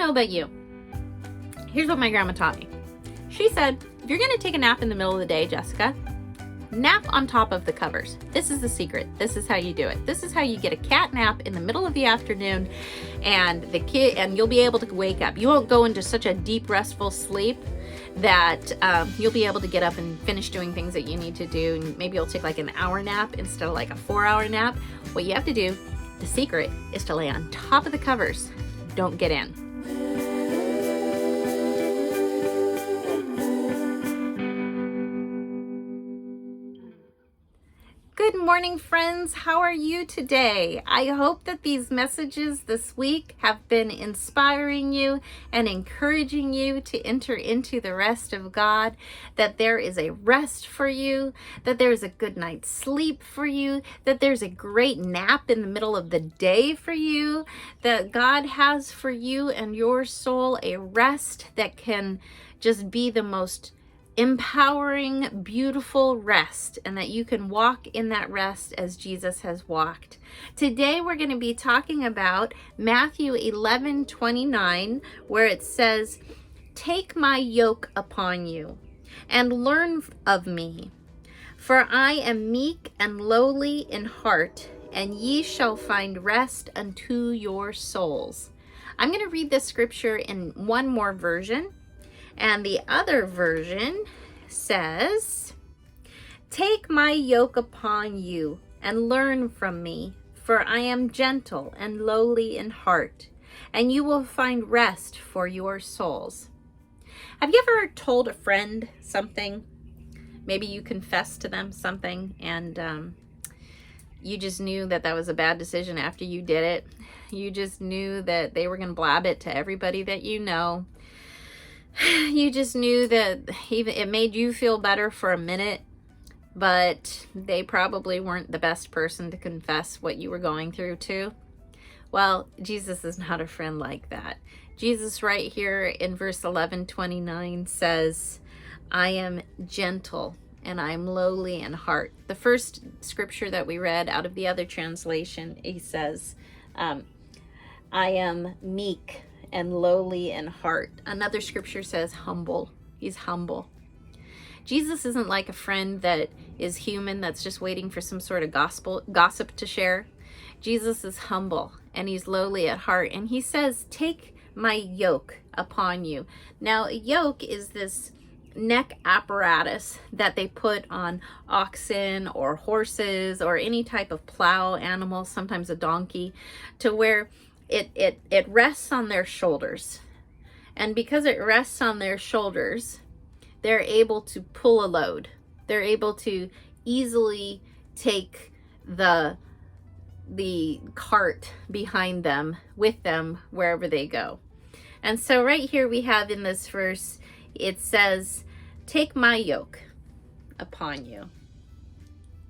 know about you. Here's what my grandma taught me. She said, if you're going to take a nap in the middle of the day, Jessica, nap on top of the covers. This is the secret. This is how you do it. This is how you get a cat nap in the middle of the afternoon, and you'll be able to wake up. You won't go into such a deep, restful sleep that you'll be able to get up and finish doing things that you need to do. And maybe you'll take like an hour nap instead of like a 4-hour nap. What you have to do, the secret, is to lay on top of the covers. Don't get in. Good morning, friends. How are you today? I hope that these messages this week have been inspiring you and encouraging you to enter into the rest of God, that there is a rest for you, that there's a good night's sleep for you, that there's a great nap in the middle of the day for you, that God has for you and your soul a rest that can just be the most empowering, beautiful rest, and that you can walk in that rest as Jesus has walked. Today we're going to be talking about Matthew 11:29, where it says, "Take my yoke upon you and learn of me, for I am meek and lowly in heart, and ye shall find rest unto your souls." I'm going to read this scripture in one more version. And the other version says, "Take my yoke upon you and learn from me, for I am gentle and lowly in heart, and you will find rest for your souls." Have you ever told a friend something? Maybe you confessed to them something and you just knew that that was a bad decision after you did it. You just knew that they were going to blab it to everybody that you know. You just knew that even it made you feel better for a minute, but they probably weren't the best person to confess what you were going through to. Well, Jesus is not a friend like that. Jesus right here in verse 11:29 says, "I am gentle and I am lowly in heart." The first scripture that we read out of the other translation, he says, "I am meek and lowly in heart." Another scripture says humble. He's humble. Jesus isn't like a friend that is human, that's just waiting for some sort of gossip to share. Jesus is humble and he's lowly at heart. And he says, "Take my yoke upon you." Now, a yoke is this neck apparatus that they put on oxen or horses or any type of plow animal, sometimes a donkey, to where it rests on their shoulders. And because it rests on their shoulders, they're able to pull a load. They're able to easily take the cart behind them with them wherever they go. And so right here we have in this verse, it says, "Take my yoke upon you."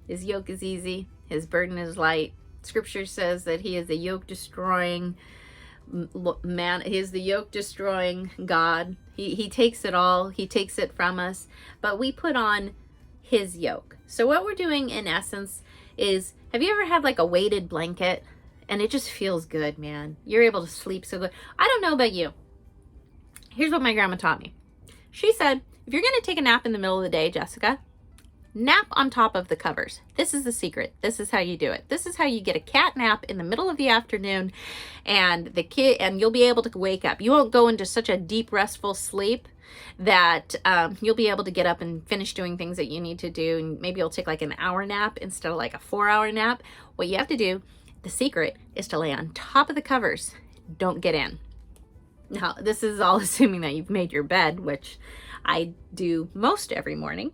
His yoke is easy. His burden is light. Scripture says that he is a yoke-destroying man. He is the yoke-destroying God. He takes it all. He takes it from us. But we put on his yoke. So what we're doing in essence is, have you ever had like a weighted blanket? And it just feels good, man. You're able to sleep so good. I don't know about you. Here's what my grandma taught me. She said, if you're going to take a nap in the middle of the day, Jessica, nap on top of the covers. This is the secret. This is how you do it. This is how you get a cat nap in the middle of the afternoon, and you'll be able to wake up. You won't go into such a deep, restful sleep that you'll be able to get up and finish doing things that you need to do. And maybe you'll take like an hour nap instead of like a 4-hour nap. What you have to do, the secret, is to lay on top of the covers. Don't get in. Now, this is all assuming that you've made your bed, which I do most every morning.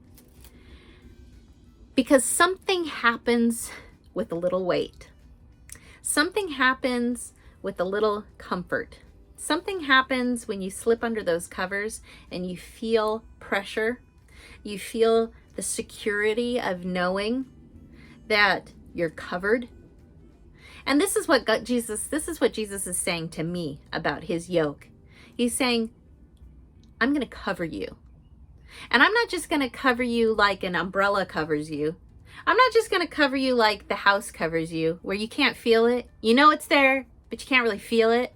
Because something happens with a little weight. Something happens with a little comfort. Something happens when you slip under those covers and you feel pressure. You feel the security of knowing that you're covered. And this is what Jesus is saying to me about his yoke. He's saying, I'm going to cover you. And I'm not just going to cover you like an umbrella covers you. I'm not just going to cover you like the house covers you, where you can't feel it. You know it's there, but you can't really feel it.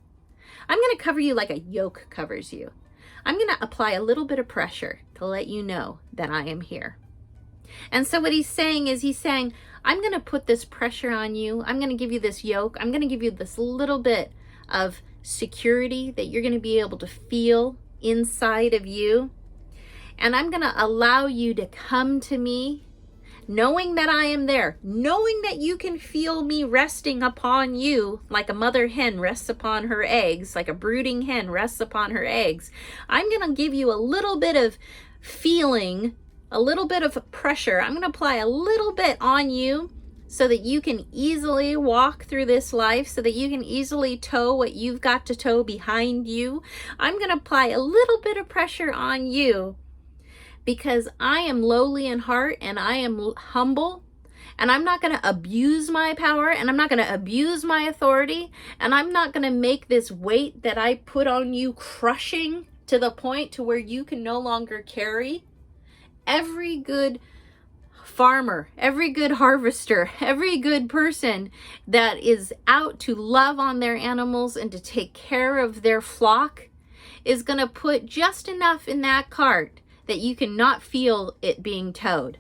I'm going to cover you like a yoke covers you. I'm going to apply a little bit of pressure to let you know that I am here. And so what he's saying is, I'm going to put this pressure on you. I'm going to give you this yoke. I'm going to give you this little bit of security that you're going to be able to feel inside of you. And I'm going to allow you to come to me, knowing that I am there, knowing that you can feel me resting upon you like a mother hen rests upon her eggs, like a brooding hen rests upon her eggs. I'm going to give you a little bit of feeling, a little bit of pressure. I'm going to apply a little bit on you so that you can easily walk through this life, so that you can easily tow what you've got to tow behind you. I'm going to apply a little bit of pressure on you because I am lowly in heart and I am humble, and I'm not going to abuse my power, and I'm not going to abuse my authority, and I'm not going to make this weight that I put on you crushing to the point to where you can no longer carry. Every good farmer, every good harvester, every good person that is out to love on their animals and to take care of their flock is going to put just enough in that cart that you cannot feel it being towed.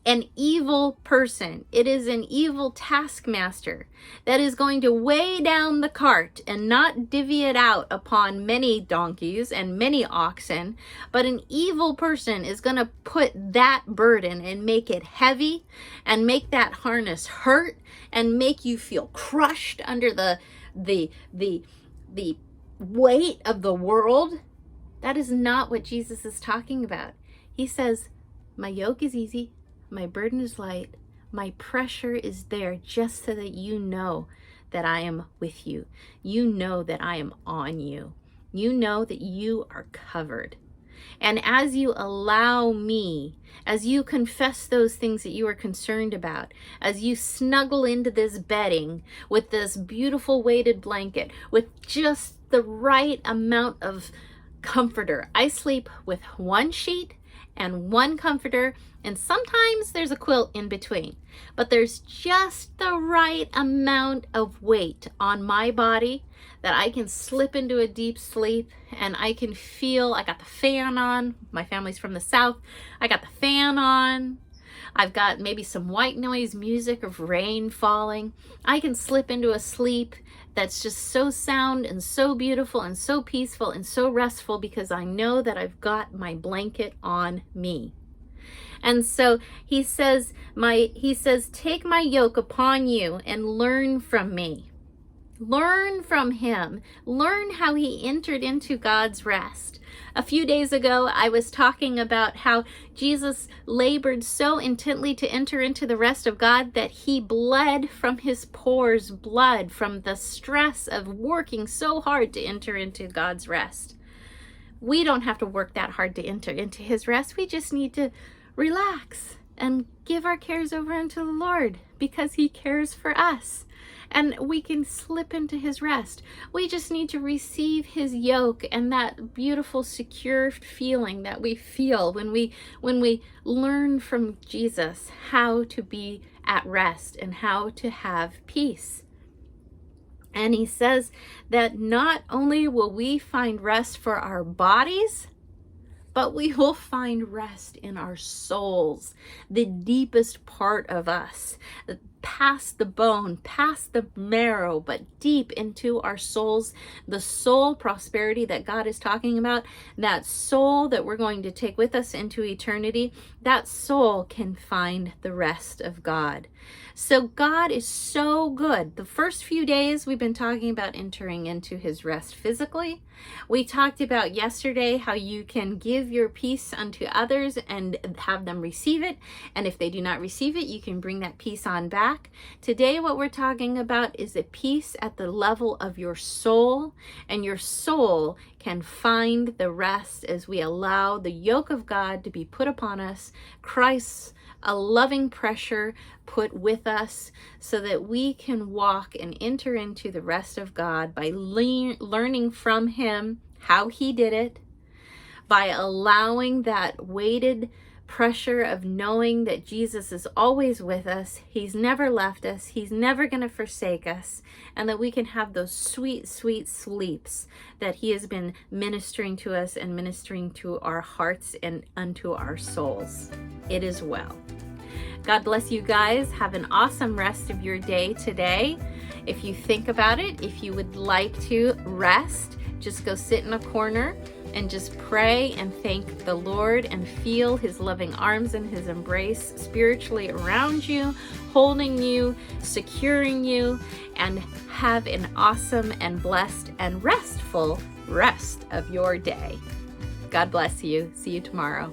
An evil person, it is an evil taskmaster that is going to weigh down the cart and not divvy it out upon many donkeys and many oxen, but an evil person is going to put that burden and make it heavy and make that harness hurt and make you feel crushed under the weight of the world. That is not what Jesus is talking about. He says, my yoke is easy, my burden is light, my pressure is there just so that you know that I am with you. You know that I am on you. You know that you are covered. And as you allow me, as you confess those things that you are concerned about, as you snuggle into this bedding with this beautiful weighted blanket, with just the right amount of comforter. I sleep with one sheet and one comforter, and sometimes there's a quilt in between, but there's just the right amount of weight on my body that I can slip into a deep sleep, and I can feel, I got the fan on. My family's from the South. I got the fan on. I've got maybe some white noise music of rain falling. I can slip into a sleep that's just so sound and so beautiful and so peaceful and so restful because I know that I've got my blanket on me. And so he says, take my yoke upon you and learn from me. Learn from him. Learn how he entered into God's rest. A few days ago, I was talking about how Jesus labored so intently to enter into the rest of God that he bled from his pores, blood from the stress of working so hard to enter into God's rest. We don't have to work that hard to enter into his rest. We just need to relax and give our cares over unto the Lord because he cares for us. And we can slip into his rest. We just need to receive his yoke and that beautiful, secure feeling that we feel when we learn from Jesus how to be at rest and how to have peace. And he says that not only will we find rest for our bodies, but we will find rest in our souls, the deepest part of us, past the bone, past the marrow, but deep into our souls, the soul prosperity that God is talking about, that soul that we're going to take with us into eternity, that soul can find the rest of God. So God is so good. The first few days we've been talking about entering into his rest physically. We talked about yesterday how you can give your peace unto others and have them receive it. And if they do not receive it, you can bring that peace on back. Today, what we're talking about is a peace at the level of your soul, and your soul can find the rest as we allow the yoke of God to be put upon us, Christ's a loving pressure put with us, so that we can walk and enter into the rest of God by learning from him how he did it, by allowing that weighted pressure of knowing that Jesus is always with us. He's never left us. He's never going to forsake us. And that we can have those sweet, sweet sleeps that he has been ministering to us and ministering to our hearts and unto our souls. It is well. God bless you guys. Have an awesome rest of your day today. If you think about it, if you would like to rest, just go sit in a corner and just pray and thank the Lord and feel his loving arms and his embrace spiritually around you, holding you, securing you, and have an awesome and blessed and restful rest of your day. God bless you. See you tomorrow.